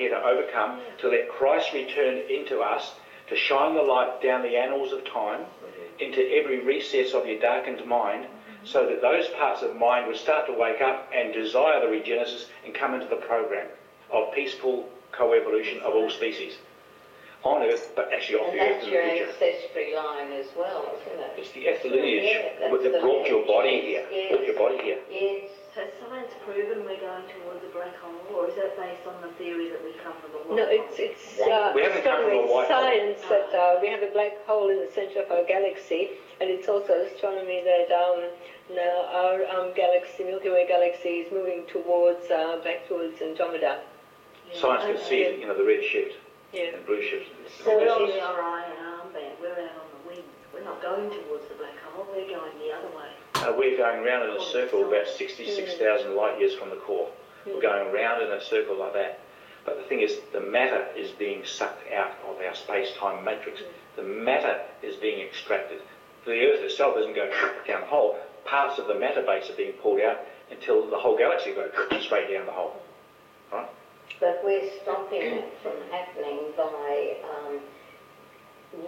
here to overcome, to let Christ return into us, to shine the light down the annals of time, into every recess of your darkened mind, so that those parts of mind would start to wake up and desire the regenesis and come into the program of peaceful coevolution of all species. On Earth, but actually off the Earth in the future. And that's your ancestry line as well, isn't it? It's the lineage that brought your body here. Yes. Brought your body here. Yes. Has science proven we're going towards a black hole, or is that based on the theory that we come from a white hole? No, it's we haven't come from a white science hole. that we have a black hole in the center of our galaxy, and it's also astronomy that now our galaxy, Milky Way galaxy, is moving towards back towards Andromeda. Yeah. Science can see it, the red shift and blue shift. So we're on the Orion armband, we're out on the wing. We're not going towards the black hole, we're going the other way. We're going round in a circle about 66,000 light years from the core. We're going round in a circle like that. But the thing is, the matter is being sucked out of our space-time matrix. The matter is being extracted. The Earth itself doesn't go down the hole. Parts of the matter base are being pulled out until the whole galaxy goes straight down the hole. Right? But we're stopping it from happening by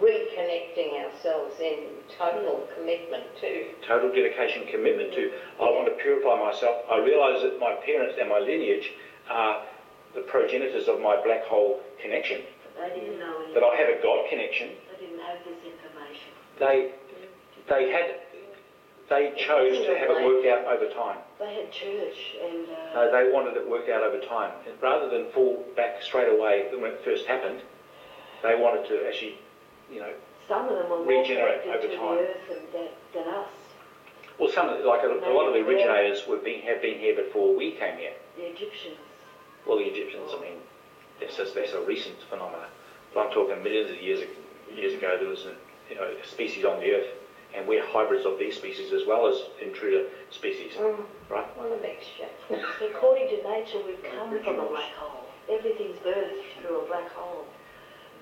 reconnecting ourselves in total commitment to. Total dedication, commitment to, I want to purify myself. I realise that my parents and my lineage are the progenitors of my black hole connection. But they didn't know anything. That I have a God connection. They didn't have this information. They chose to have it worked out over time. They had church and... No, they wanted it worked out over time. And rather than fall back straight away when it first happened, they wanted to actually, some of them were more regenerate connected over to time. the earth than us. Well, a lot of the originators have been here before we came here. The Egyptians. Well, the Egyptians, that's a recent phenomenon. But I'm talking millions of years ago, there was a species on the Earth, and we're hybrids of these species as well as intruder species, right? What a mixture. According to nature, we've come from a black hole. Everything's birthed through a black hole.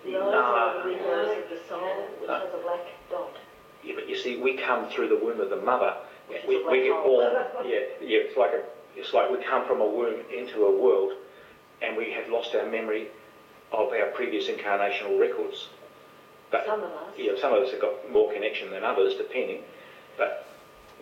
The eyes are the windows of the soul, which has a black dot. Yeah, but you see, we come through the womb of the mother. Which We is a black get hole. born. It's like we come from a womb into a world, and we have lost our memory of our previous incarnational records. But Some of us. Yeah, some of us have got more connection than others, depending. But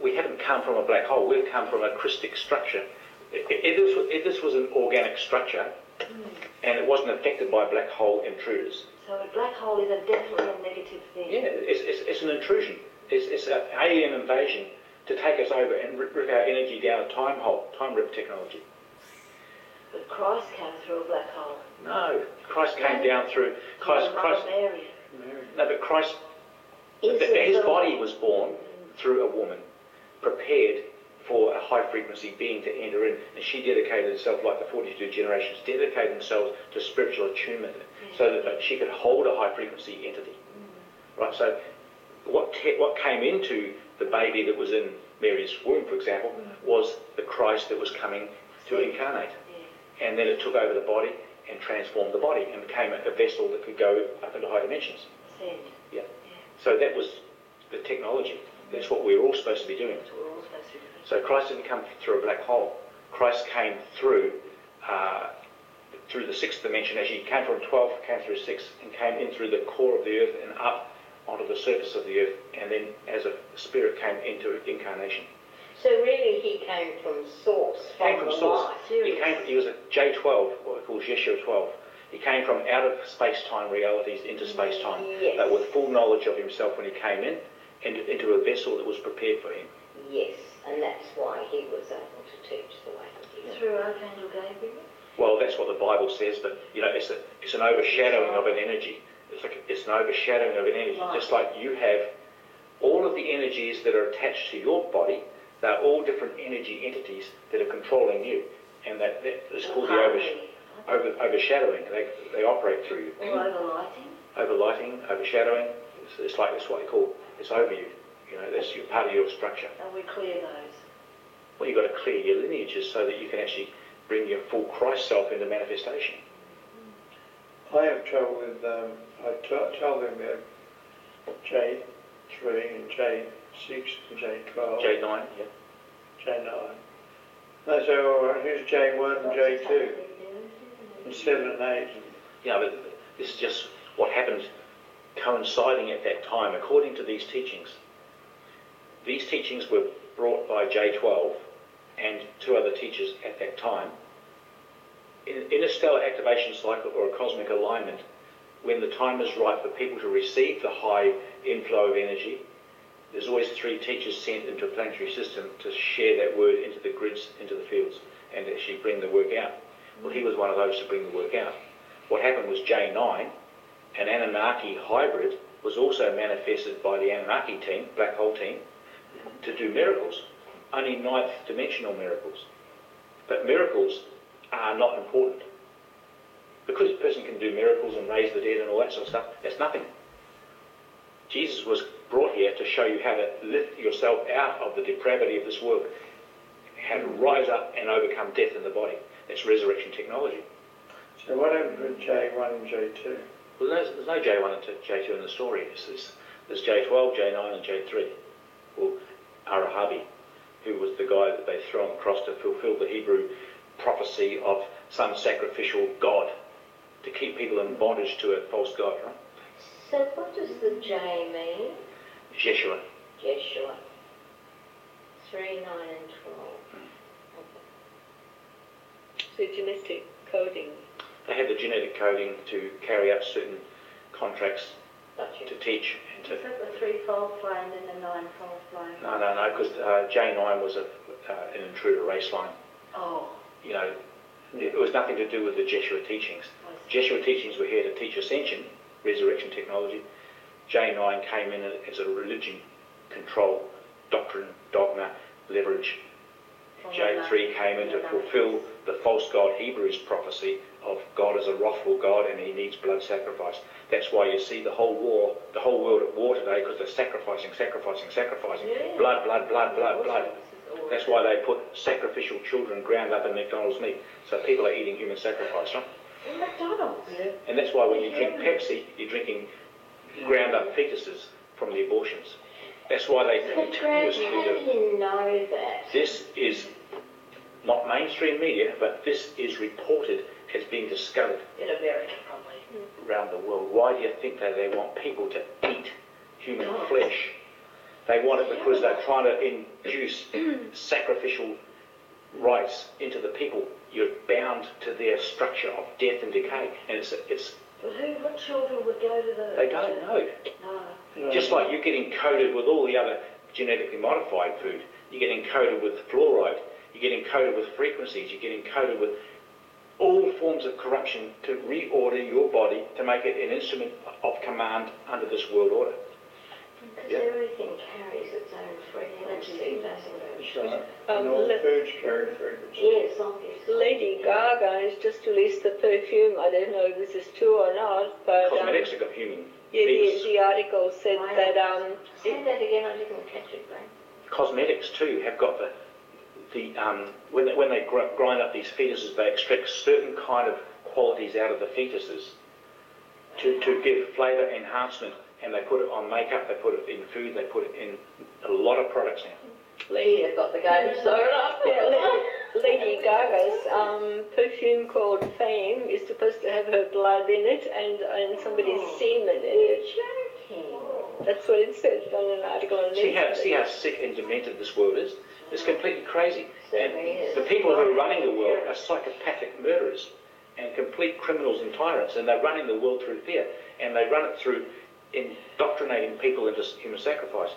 we haven't come from a black hole. We've come from a Christic structure. If this was an organic structure, and it wasn't affected by black hole intruders. So a black hole is definitely a negative thing. Yeah, it's an intrusion. It's an alien invasion to take us over and rip our energy down a time hole, time rip technology. But Christ came through a black hole. No, Christ came down through Christ. Mary. No, but Christ, his body was born through a woman, prepared for a high-frequency being to enter in, and she dedicated herself, like the 42 generations, dedicated themselves to spiritual attunement, so that she could hold a high-frequency entity. Right. So, what came into the baby that was in Mary's womb, for example, was the Christ that was coming to incarnate, and then it took over the body and transformed the body and became a vessel that could go up into high dimensions. Yeah. So that was the technology. That's what we were all supposed to be doing. That's what we're all supposed to do. So Christ didn't come through a black hole. Christ came through the sixth dimension. Actually, he came from 12, came through 6, and came in through the core of the earth and up onto the surface of the earth, and then as a spirit came into incarnation. So really he came from source, Came from source. light. He was a J12, what we call Yeshua 12. He came from out of space-time realities into space-time, but with full knowledge of himself when he came in, and into a vessel that was prepared for him. Yes, and that's why he was able to teach the way he did. Through Archangel Gabriel? Well, that's what the Bible says, but it's an overshadowing of an energy. It's an overshadowing of an energy, just like you have all of the energies that are attached to your body. They're all different energy entities that are controlling you, and that is called the overshadowing. They operate through you. Or overlighting? Overlighting, overshadowing. It's like that's what they call. It's over you. That's part of your structure. And we clear those. Well, you've got to clear your lineages so that you can actually bring your full Christ self into manifestation. I have trouble with, I tell them about J3 and J6 and J12. J9, yeah. J9. They say, all right, here's J1 and J2. And 7 and 8. Yeah, but this is just what happened coinciding at that time. According to these teachings were brought by J12 and 2 other teachers at that time. In a stellar activation cycle or a cosmic alignment, when the time is right for people to receive the high inflow of energy, there's always 3 teachers sent into a planetary system to share that word into the grids, into the fields, and actually bring the work out. Well, he was one of those to bring the work out. What happened was J9, an Anunnaki hybrid, was also manifested by the Anunnaki team, black hole team, to do miracles, only 9th dimensional miracles. But miracles are not important. Because a person can do miracles and raise the dead and all that sort of stuff, that's nothing. Jesus was brought here to show you how to lift yourself out of the depravity of this world, how to rise up and overcome death in the body. That's resurrection technology. So what happened with J1 and J2? Well, there's no J1 and J2 in the story. There's J12, J9 and J3. Well, Arahabi, who was the guy that they threw on the cross to fulfill the Hebrew prophecy of some sacrificial god to keep people in bondage to a false god, right? So what does the J mean? Jeshua. Jeshua. 3, 9 and 12. So genetic coding. They have the genetic coding to carry out certain contracts Gotcha. to teach and to... Is that the 3-fold flame and the 9-fold flame? No, because J9 was an intruder race line. Oh. You know, it was nothing to do with the Jeshua teachings. Jeshua teachings were here to teach ascension, resurrection technology. J9 came in as a religion, control, doctrine, dogma, leverage. J3 came in to fulfill the false god Hebrews prophecy of God as a wrathful God and he needs blood sacrifice. That's why you see the whole world at war today, because they're sacrificing. Yeah. Blood. That's why they put sacrificial children ground up in McDonald's meat. So people are eating human sacrifice, right? In McDonald's? Yeah. And that's why when you drink Pepsi, you're drinking ground up fetuses from the abortions. That's why they But Greg, continuously how do. do you know that? This is not mainstream media, but this is reported as being discovered In America, probably. around the world. Why do you think that they want people to eat human flesh? They want it because they're trying to induce sacrificial rites into the people. You're bound to their structure of death and decay. And it's But what children would go to the... they don't know. No. Just like you're getting coated with all the other genetically modified food. You're getting coated with fluoride. You're getting coated with frequencies. You're getting coated with all forms of corruption to reorder your body to make it an instrument of command under this world order. Because Yeah. everything carries its own frequency, doesn't it? That's right. And all foods carry frequency. Yes, obviously. Lady Gaga has just released the perfume. I don't know if this is true or not, but Cosmetics have got human yeah, fetus. the article said that Say that again, I didn't catch it, Greg. Cosmetics too have got when they grind up these fetuses, they extract certain kind of qualities out of the fetuses to give flavour enhancement, and they put it on makeup, they put it in food, they put it in a lot of products now. Leah got the game sewn up. Lady Gaga's perfume called Fame is supposed to have her blood in it and somebody's semen in it. Joking. That's what it said on an article on See this. how sick and demented this world is? It's completely crazy. And Certainly is. the people who are running the world are psychopathic murderers and complete criminals and tyrants, and they're running the world through fear, and they run it through indoctrinating people into human sacrifice.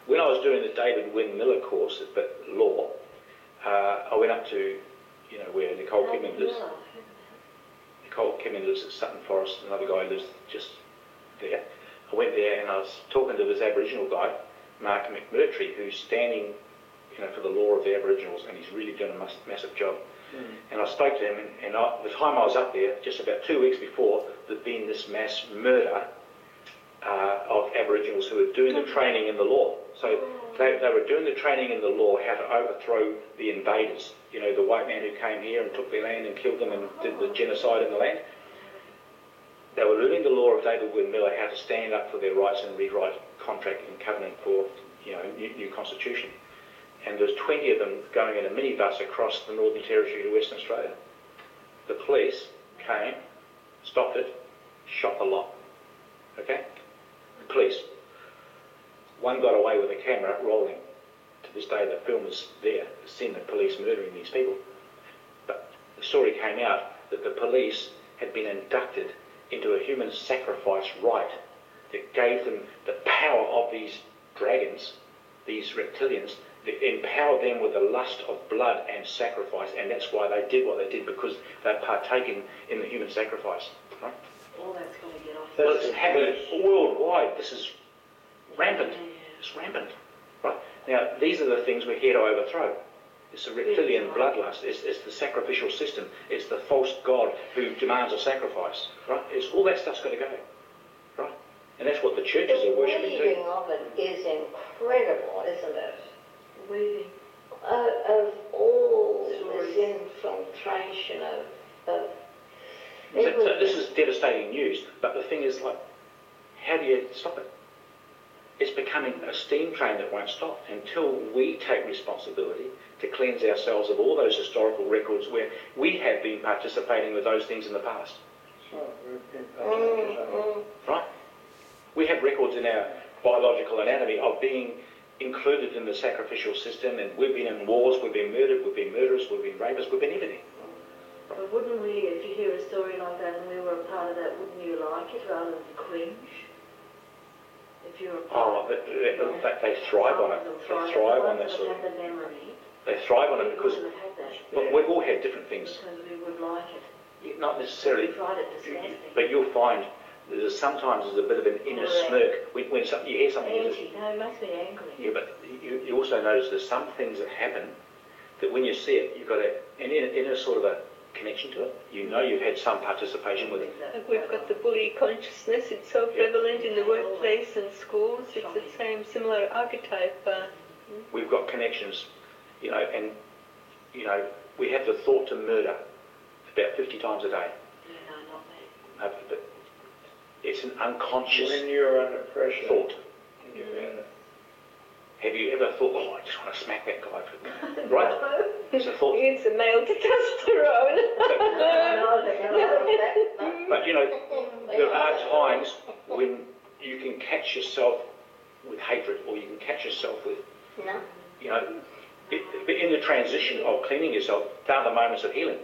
When I was doing the David Wynne Miller course at law, I went up to, where Nicole Kidman lives. Nicole Kidman lives at Sutton Forest, another guy lives just there. I went there and I was talking to this Aboriginal guy, Mark McMurtry, who's standing, for the law of the Aboriginals, and he's really doing a massive job. And I spoke to him, and the time I was up there, just about 2 weeks before, there'd been this mass murder of Aboriginals who were doing the training in the law. So they were doing the training in the law how to overthrow the invaders. The white man who came here and took their land and killed them and did the genocide in the land. They were learning the law of David Wynne Miller, how to stand up for their rights and rewrite contract and covenant for new constitution. And there's 20 of them going in a minibus across the Northern Territory to Western Australia. The police came, stopped it, shot the lot. Okay? The police. One got away with a camera rolling. To this day, the film is there, seen the police murdering these people. But the story came out that the police had been inducted into a human sacrifice rite that gave them the power of these dragons, these reptilians, that empowered them with the lust of blood and sacrifice, and that's why they did what they did, because they'd partaken in the human sacrifice. Right? All that's going to get off. Well, it's happening worldwide. This is rampant. It's rampant. Right? Now, these are the things we're here to overthrow. It's the reptilian bloodlust. It's the sacrificial system. It's the false god who demands a sacrifice. Right? It's all that stuff's got to go. Right? And that's what the churches are worshipping The weaving too. of it is incredible, isn't it? Weaving. Of all Stories. this infiltration of So this is devastating news. But the thing is, like, how do you stop it? It's becoming a steam train that won't stop until we take responsibility to cleanse ourselves of all those historical records where we have been participating with those things in the past. So we've been participating. Right? We have records in our biological anatomy of being included in the sacrificial system, and we've been in wars, we've been murdered, we've been murderers, we've been rapists, we've been everything. But wouldn't we, if you hear a story like that and we were a part of that, wouldn't you like it rather than cringe? If you're a part of it. They thrive on it. They thrive on that sort of. The memory. They thrive on it because We wouldn't have had that. well, we've all had different things. Because we would like it. Not necessarily, We find it disgusting. but you'll find there's sometimes there's a bit of an inner smirk when you hear something. Anti, no, it makes me angry. Yeah, but you also notice there's some things that happen that when you see it, you've got an inner sort of a connection to it. You know you've had some participation with it. Like we've got the bully consciousness, it's so prevalent in the workplace and schools, it's the same similar archetype. We've got connections, and, we have the thought to murder about 50 times a day. No, not me. But it's an unconscious When you're under pressure, thought. you better. Have you ever thought, oh, I just want to smack that guy? Right? It's a thought. It's a male testosterone. But, there are times when you can catch yourself with hatred, or you can catch yourself with, No. but in the transition of cleaning yourself, there are the moments of healing.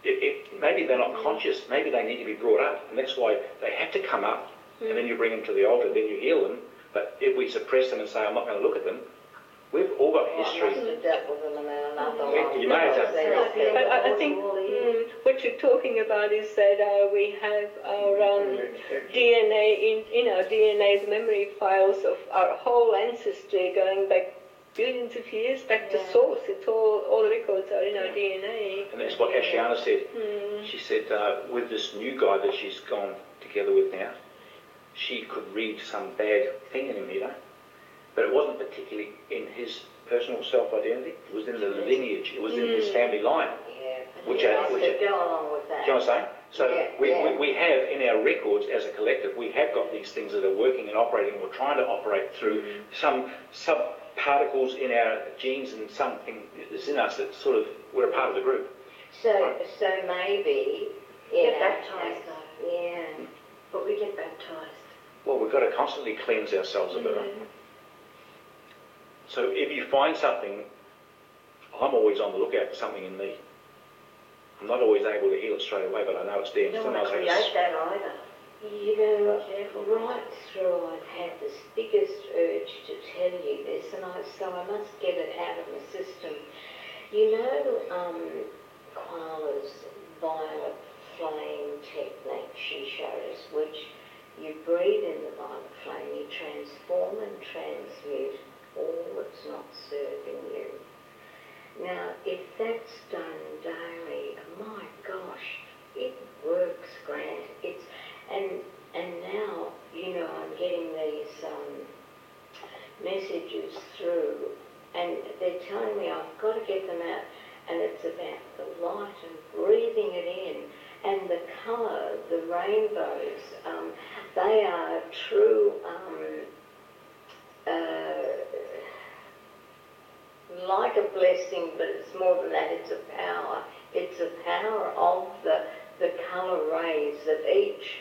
Maybe they're not conscious, maybe they need to be brought up, and that's why they have to come up, and then you bring them to the altar, then you heal them. But if we suppress them and say, I'm not going to look at them, we've all got I must history. have dealt with them in another Yeah, life. you may have done. I think what you're talking about is that we have our DNA in our DNA's memory files of our whole ancestry going back billions of years, back to source. It's all the records are in our DNA. And that's what Ashiana said. She said, with this new guy that she's gone together with now, she could read some bad thing in him, but it wasn't particularly in his personal self-identity. It was in the lineage. It was in his family line. Yeah. Which I are- could go along with that. Do you know what I'm saying? So Yeah. we have in our records as a collective, we have got these things that are working and operating, or trying to operate through some sub-particles in our genes and something that's in us that sort of, we're a part of the group. So maybe Get baptised case, though. yeah. But we get baptised. Well, we've got to constantly cleanse ourselves a bit. So if you find something, I'm always on the lookout for something in me. I'm not always able to heal it straight away, but I know it's there. You don't want to create that either. You know, right through I've had this biggest urge to tell you this, so I must get it out of my system. You know, Koala's violet flame technique she showed us, which you breathe in the violet flame, you transform and transmute all that's not serving you. Now, if that's done daily, my gosh, it works great. And now, I'm getting these messages through, and they're telling me I've got to get them out, and it's about the light and breathing it in, and the colour, the rainbows, they are true, like a blessing, but it's more than that, it's a power. It's a power of the the colour rays that each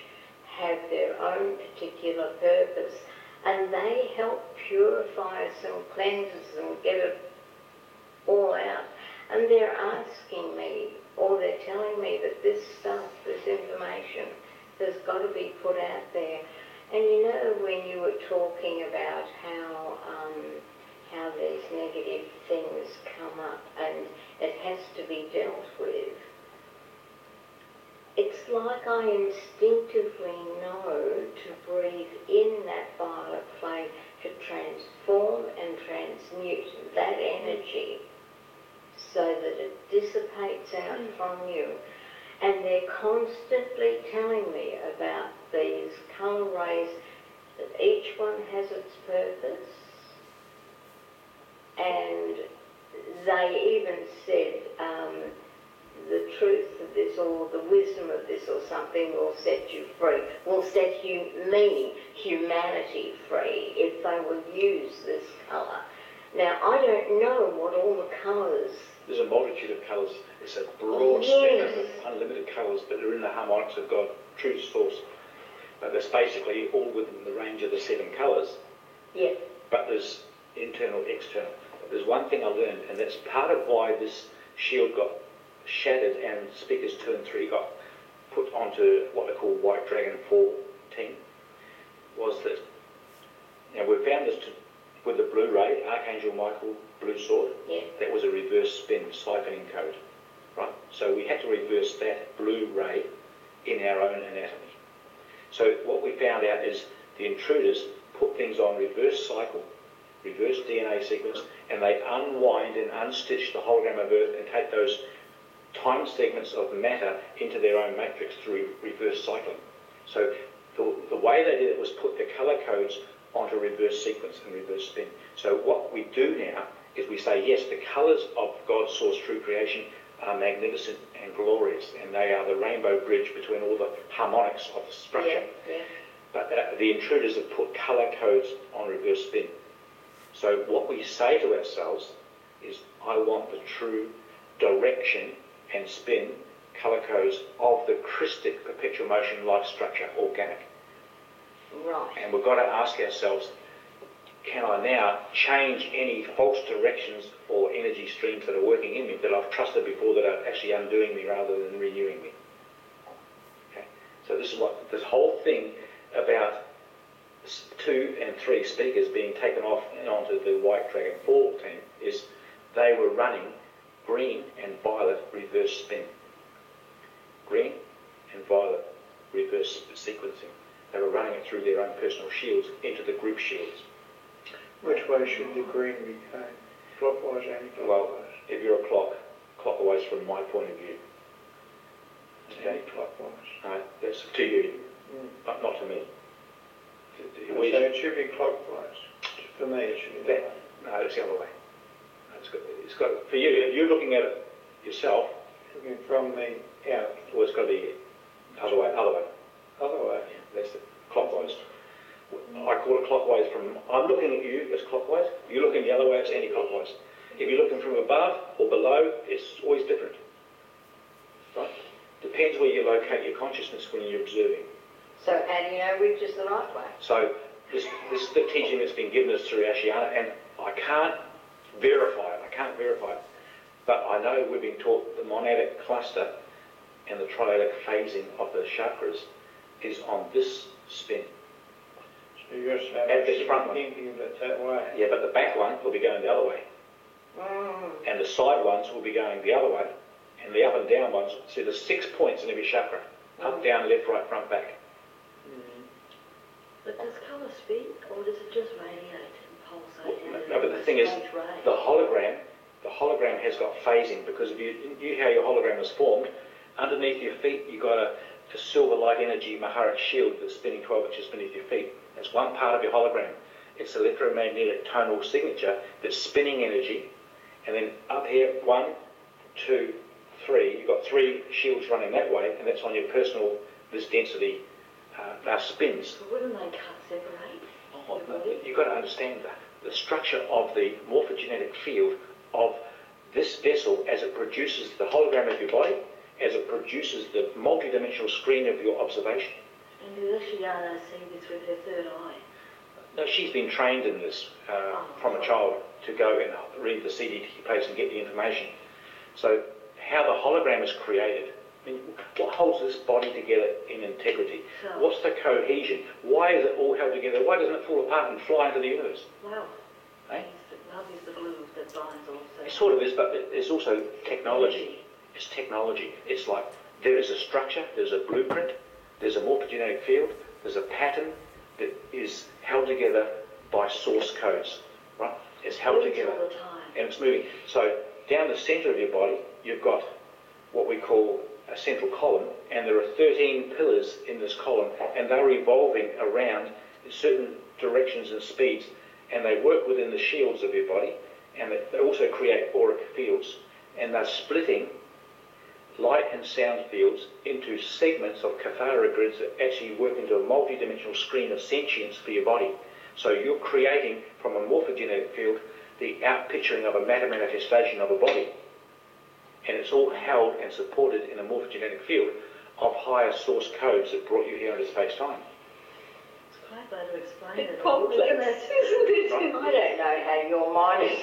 have their own particular purpose, and they help purify us and cleanse us and get it all out. And they're asking me, or they're telling me that this stuff, this information, has got to be put out there. And you know, when you were talking about how these negative things come up and it has to be dealt with, it's like I instinctively know to breathe in that violet flame to transform and transmute that energy so that it dissipates out from you. And they're constantly telling me about these colour rays, that each one has its purpose. And they even said the truth of this, or the wisdom of this, or something will set you free, will set humanity free if they will use this colour. Now, I don't know what all the colours... There's a multitude of colours. It's a broad spectrum of unlimited colours, but they're in the harmonics of God, true source. But that's basically all within the range of the 7 colours. Yeah. But there's internal, external. But there's one thing I learned, and that's part of why this shield got shattered and speakers 2 and 3 got put onto what they call White Dragon 14, was that, you know, we found this with the blue ray, Archangel Michael, blue sword. Yeah. That was a reverse spin siphoning code, right? So we had to reverse that blue ray in our own anatomy. So what we found out is the intruders put things on reverse cycle, reverse DNA sequence, and they unwind and unstitch the hologram of Earth and take those time segments of matter into their own matrix through reverse cycling. So the way they did it was put the colour codes onto reverse sequence and reverse spin. So what we do now is we say, yes, the colours of God's source true creation are magnificent and glorious, and they are the rainbow bridge between all the harmonics of the structure. Yeah, yeah. But the intruders have put colour codes on reverse spin. So what we say to ourselves is, I want the true direction and spin colour codes of the Christic perpetual motion life structure, organic. Right. And we've got to ask ourselves, can I now change any false directions or energy streams that are working in me that I've trusted before that are actually undoing me rather than renewing me? Okay. So this is what this whole thing about 2 and 3 speakers being taken off and onto the White Dragon 14 is they were running green and violet reverse spin. Green and violet reverse sequencing. They were running it through their own personal shields into the group shields. Which way should the green be going? Clockwise, anti-clockwise? Well, if you're a clockwise from my point of view. Okay? Anti-clockwise. That's to you, but not to me. So it should be clockwise. For me, it should be that way. No, it's the other way. It's got for you. If you're looking at it yourself, Looking from me out. well, it's got to be other way. Other way. Yeah, that's the clockwise. I call it clockwise from. I'm looking at you as clockwise. You're looking the other way. It's anti-clockwise. If you're looking from above or below, it's always different. Right? Depends where you locate your consciousness when you're observing. So how do you know which is the right way? So this is the teaching that's been given us through Ashiana, and I can't verify it. But I know we've been taught the monadic cluster and the triadic phasing of the chakras is on this spin. So you're saying At this front one. thinking of it that way. Yeah, but the back one will be going the other way. And the side ones will be going the other way. And the up and down ones, see there's 6 points in every chakra. Up, down, left, right, front, back. But does colour spin, or does it just radiate and pulsate? No, but the thing is, the hologram has got phasing, because if you how your hologram is formed, underneath your feet you've got a silver light energy Maharat shield that's spinning 12 inches beneath your feet. That's one part of your hologram. It's electromagnetic tonal signature that's spinning energy, and then up here, 1, 2, 3, you've got 3 shields running that way, and that's on your personal, this density spins. But wouldn't they separate? Oh, you've got to understand the structure of the morphogenetic field of this vessel as it produces the hologram of your body as it produces the multidimensional screen of your observation. And does Shiana see this with her third eye? No, she's been trained in this from a child to go and read the CDT plates and get the information. So how the hologram is created, I mean, what holds this body together in integrity? So, What's the cohesion? Why is it all held together? Why doesn't it fall apart and fly into the universe? wow. Eh? Love is the glue that binds also. It sort of is, but it's also technology. It's technology. It's like there is a structure, there's a blueprint, there's a morphogenetic field, there's a pattern that is held together by source codes, right? It's held together all the time. and it's moving. So down the centre of your body, you've got what we call a central column, and there are 13 pillars in this column, and they're evolving around in certain directions and speeds, and they work within the shields of your body, and they also create auric fields, and they're splitting light and sound fields into segments of Cathara grids that actually work into a multi-dimensional screen of sentience for your body. So you're creating from a morphogenetic field the outpicturing of a matter manifestation of a body. And it's all held and supported in a morphogenetic field of higher source codes that brought you here into space-time. It's quite hard to explain It's it. complex, isn't it? I don't know how your mind is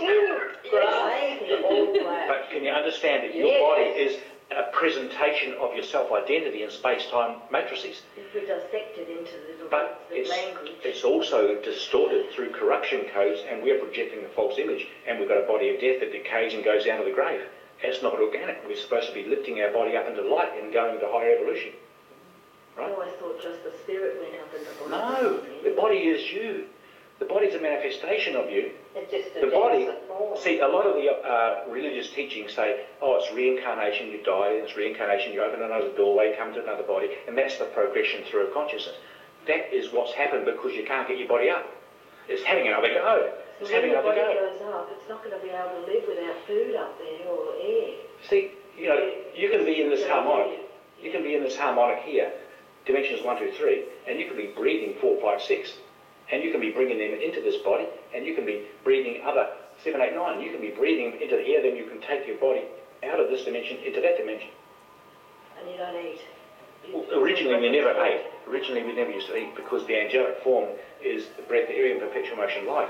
grasping all that. But can you understand that your Yes. body is a presentation of your self-identity in space-time matrices? If we dissect it into little But bits of language. it's also distorted through corruption codes, and we're projecting a false image, and we've got a body of death that decays and goes down to the grave. It's not organic. We're supposed to be lifting our body up into light and going to higher evolution. I always thought just the spirit went up in the body. No, the body is you. The body's a manifestation of you. It's just a The body, decent form. see, a lot of the religious teachings say, oh, it's reincarnation, you die, it's reincarnation, you open another doorway, come to another body, and that's the progression through of consciousness. That is what's happened because you can't get your body up. It's having another go. It's So when having the another body go. goes up, it's not going to be able to live without food up there or air. See, you know, you can be in this harmonic. You can be in this harmonic here, dimensions 1, 2, 3, and you can be breathing 4, 5, 6. And you can be bringing them into this body, and you can be breathing other 7, 8, 9. You can be breathing into here, then you can take your body out of this dimension into that dimension. And you don't eat. Well, originally we never ate. Originally we never used to eat because the angelic form is the breath, air, and perpetual motion life,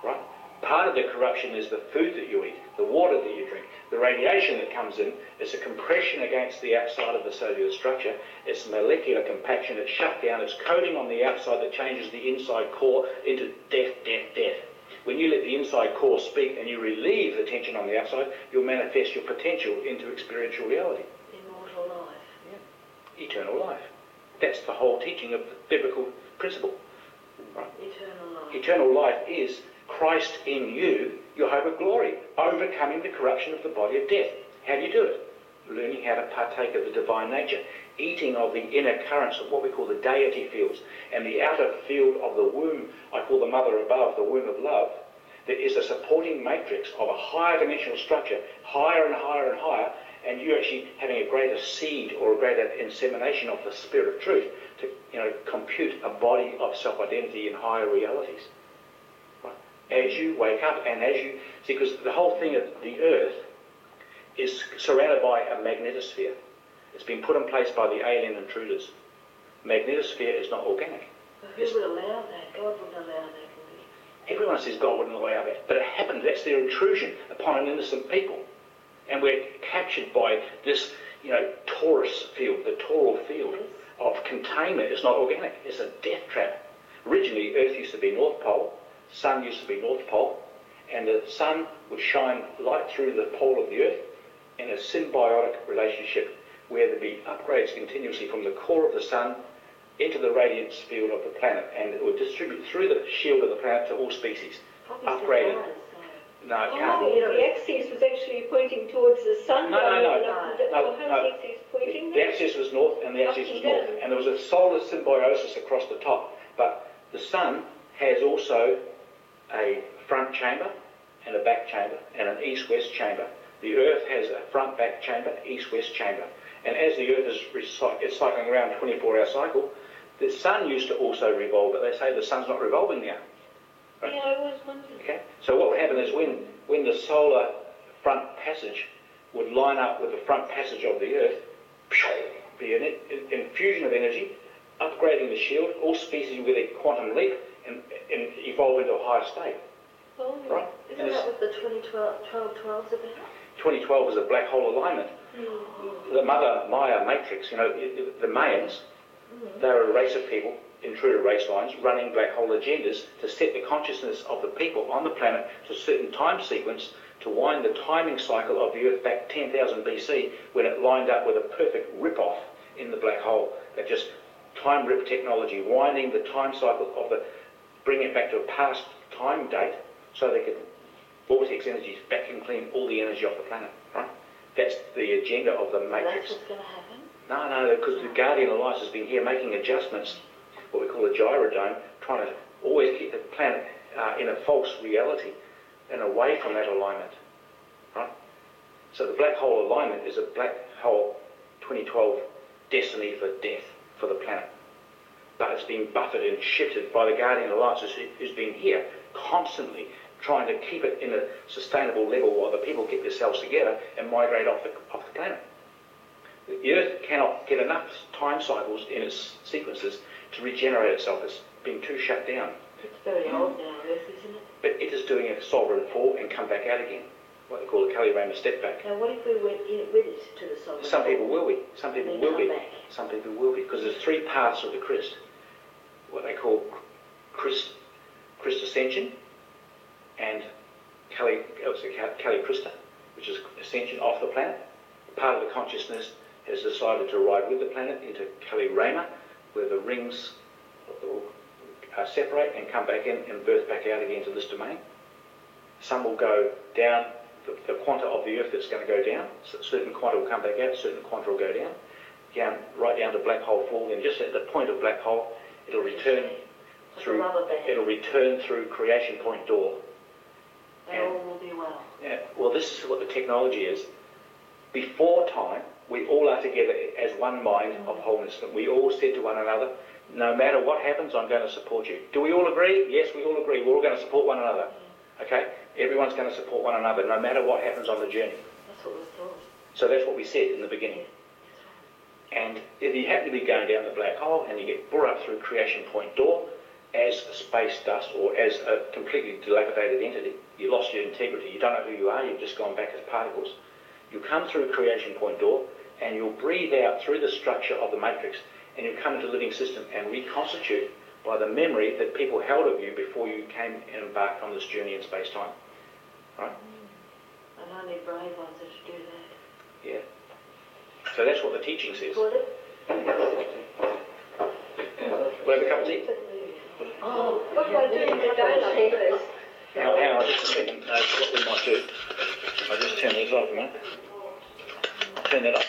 right? Part of the corruption is the food that you eat, the water that you drink, the radiation that comes in. It's a compression against the outside of the cellular structure. It's molecular compaction. It's shut down. It's coating on the outside that changes the inside core into death, death, death. When you let the inside core speak and you relieve the tension on the outside, you'll manifest your potential into experiential reality. Immortal life. Yeah. Eternal life. That's the whole teaching of the biblical principle. Right? Eternal life. Eternal life is Christ in you, your hope of glory, overcoming the corruption of the body of death. How do you do it? Learning how to partake of the divine nature, eating of the inner currents of what we call the deity fields, and the outer field of the womb, I call the mother above, the womb of love, that is a supporting matrix of a higher dimensional structure, higher and higher and higher, and you're actually having a greater seed or a greater insemination of the spirit of truth to, compute a body of self-identity in higher realities. As you wake up and as you... See, because the whole thing of the earth is surrounded by a magnetosphere. It's been put in place by the alien intruders. Magnetosphere is not organic. But who would allow that? God wouldn't allow that, would he? Everyone says God wouldn't allow that, but it happened. That's their intrusion upon an innocent people. And we're captured by this, torus field, the toral field of containment. It's not organic. It's a death trap. Originally, Earth used to be North Pole. Sun used to be North Pole, and the sun would shine light through the pole of the earth in a symbiotic relationship where there'd be upgrades continuously from the core of the sun into the radiance field of the planet, and it would distribute through the shield of the planet to all species. Upgraded. No, it can't. The axis was actually pointing towards the sun. No. How's the axis pointing? The axis was north and the axis was north, and there was a solar symbiosis across the top, but the sun has also a front chamber and a back chamber and an east-west chamber. The Earth has a front-back chamber, east-west chamber. And as the Earth is cycling around a 24-hour cycle, the Sun used to also revolve, but they say the Sun's not revolving now. Right? Yeah, I was wondering. Okay? So what would happen is when the solar front passage would line up with the front passage of the Earth, be an infusion of energy, upgrading the shield, all species with a quantum leap, and evolve into a higher state. Oh, right? Isn't that what the 1212's about? 2012 is a black hole alignment. The Mother Maya matrix, the Mayans, they're a race of people in true to race lines running black hole agendas to set the consciousness of the people on the planet to a certain time sequence to wind the timing cycle of the Earth back 10,000 BC when it lined up with a perfect rip-off in the black hole. That just time rip technology, winding the time cycle of bringing it back to a past time date so they could vortex energies back and clean all the energy off the planet, right? That's the agenda of the matrix. That's what's going to happen? No, because the Guardian Alliance has been here making adjustments, what we call a gyrodome, trying to always keep the planet in a false reality and away from that alignment, right? So the black hole alignment is a black hole 2012 destiny for death for the planet. But it's been buffered and shifted by the Guardian Alliance who's been here constantly trying to keep it in a sustainable level while the people get themselves together and migrate off the planet. The Earth cannot get enough time cycles in its sequences to regenerate itself. It's being too shut down. It's very old now, Earth, isn't it? But it is doing a sovereign fall and come back out again, what they call a Kali-Rama step back. Now, what if we went in with it to the sovereign Some fall? people will be. Some people will be. Back. Some people will be. Because there's three paths of the Christ. What they call Christ ascension and Kali Krista, which is ascension off the planet. Part of the consciousness has decided to ride with the planet into Kali-Rama, where the rings separate and come back in and birth back out again to this domain. Some will go down, the quanta of the Earth that's going to go down, so certain quanta will come back out, certain quanta will go down, right down to black hole fall, and just at the point of black hole, it'll return through creation point door. And all will be well. Yeah, well, this is what the technology is. Before time, we all are together as one mind of wholeness. We all said to one another, no matter what happens, I'm going to support you. Do we all agree? Yes, we all agree. We're all going to support one another. Okay? Everyone's going to support one another, no matter what happens on the journey. That's what we thought. So that's what we said in the beginning. And if you happen to be going down the black hole and you get brought up through creation point door as a space dust or as a completely dilapidated entity, you lost your integrity, you don't know who you are, you've just gone back as particles. You come through creation point door and you'll breathe out through the structure of the matrix and you'll come into the living system and reconstitute by the memory that people held of you before you came and embarked on this journey in space-time. Right? And only brave ones that do that. Yeah. So that's what the teaching says. Would it? We'll have a cup of tea? Oh, What do I do in the daylight first? Hang on just a second. What we might do, I'll just turn this off a minute. Turn that off.